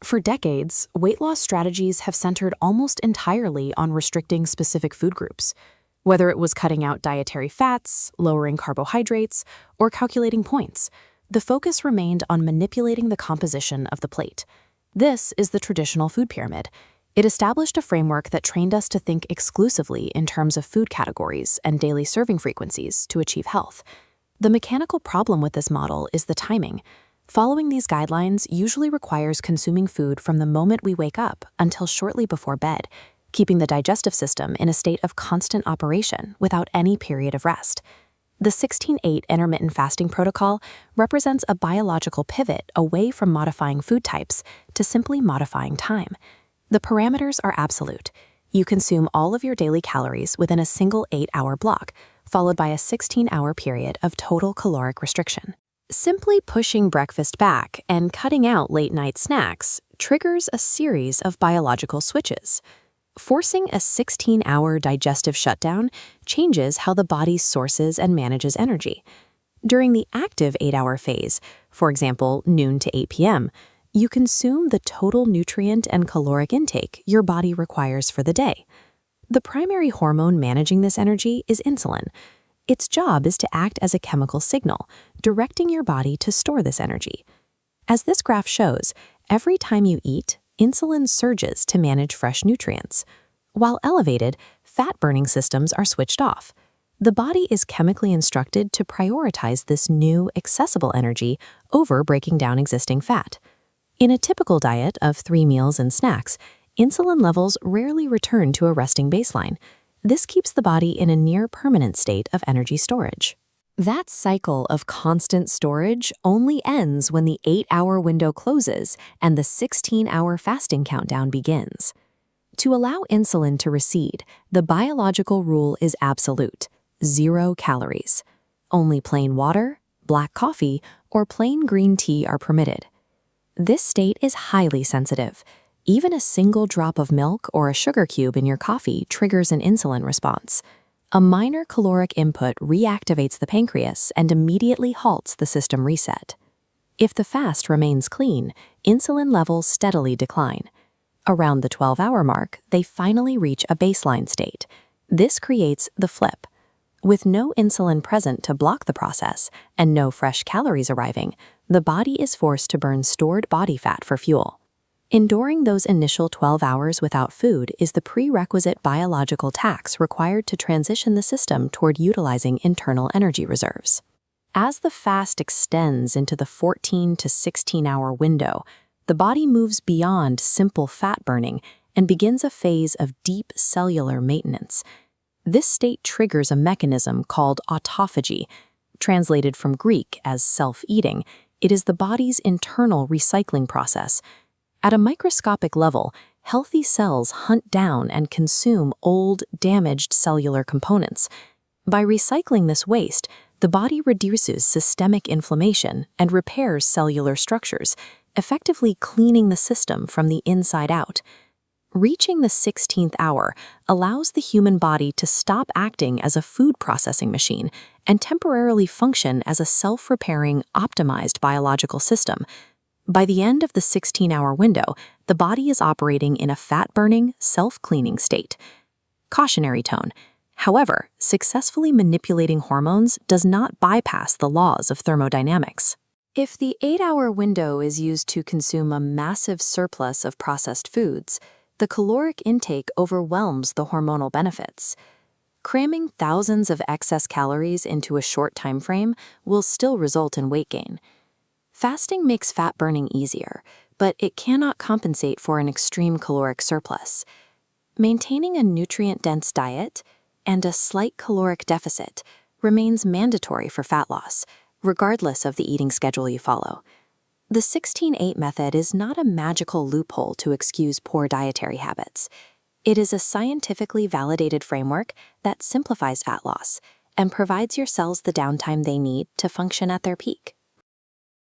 For decades, weight loss strategies have centered almost entirely on restricting specific food groups. Whether it was cutting out dietary fats, lowering carbohydrates, or calculating points, the focus remained on manipulating the composition of the plate. This is the traditional food pyramid. It established a framework that trained us to think exclusively in terms of food categories and daily serving frequencies to achieve health. The mechanical problem with this model is the timing. Following these guidelines usually requires consuming food from the moment we wake up until shortly before bed, keeping the digestive system in a state of constant operation without any period of rest. The 16-8 intermittent fasting protocol represents a biological pivot away from modifying food types to simply modifying time. The parameters are absolute. You consume all of your daily calories within a single 8-hour block, followed by a 16-hour period of total caloric restriction. Simply pushing breakfast back and cutting out late-night snacks triggers a series of biological switches. Forcing a 16-hour digestive shutdown changes how the body sources and manages energy. During the active 8-hour phase, for example, noon to 8 p.m., you consume the total nutrient and caloric intake your body requires for the day. The primary hormone managing this energy is insulin. Its job is to act as a chemical signal, directing your body to store this energy. As this graph shows, every time you eat, insulin surges to manage fresh nutrients. While elevated, fat-burning systems are switched off. The body is chemically instructed to prioritize this new, accessible energy over breaking down existing fat. In a typical diet of 3 meals and snacks, insulin levels rarely return to a resting baseline. This keeps the body in a near-permanent state of energy storage. That cycle of constant storage only ends when the 8-hour window closes and the 16-hour fasting countdown begins. To allow insulin to recede, the biological rule is absolute: 0 calories. Only plain water, black coffee, or plain green tea are permitted. This state is highly sensitive. Even a single drop of milk or a sugar cube in your coffee triggers an insulin response. A minor caloric input reactivates the pancreas and immediately halts the system reset. If the fast remains clean, insulin levels steadily decline. Around the 12-hour mark, they finally reach a baseline state. This creates the flip. With no insulin present to block the process and no fresh calories arriving, the body is forced to burn stored body fat for fuel. Enduring those initial 12 hours without food is the prerequisite biological tax required to transition the system toward utilizing internal energy reserves. As the fast extends into the 14 to 16-hour window, the body moves beyond simple fat burning and begins a phase of deep cellular maintenance. This state triggers a mechanism called autophagy. Translated from Greek as self-eating, it is the body's internal recycling process. At a microscopic level, healthy cells hunt down and consume old, damaged cellular components. By recycling this waste, the body reduces systemic inflammation and repairs cellular structures, effectively cleaning the system from the inside out. Reaching the 16th hour allows the human body to stop acting as a food processing machine and temporarily function as a self-repairing, optimized biological system. By the end of the 16-hour window, the body is operating in a fat-burning, self-cleaning state. Cautionary tone. However, successfully manipulating hormones does not bypass the laws of thermodynamics. If the 8-hour window is used to consume a massive surplus of processed foods, the caloric intake overwhelms the hormonal benefits. Cramming thousands of excess calories into a short time frame will still result in weight gain. Fasting makes fat burning easier, but it cannot compensate for an extreme caloric surplus. Maintaining a nutrient-dense diet and a slight caloric deficit remains mandatory for fat loss, regardless of the eating schedule you follow. The 16-8 method is not a magical loophole to excuse poor dietary habits. It is a scientifically validated framework that simplifies fat loss and provides your cells the downtime they need to function at their peak.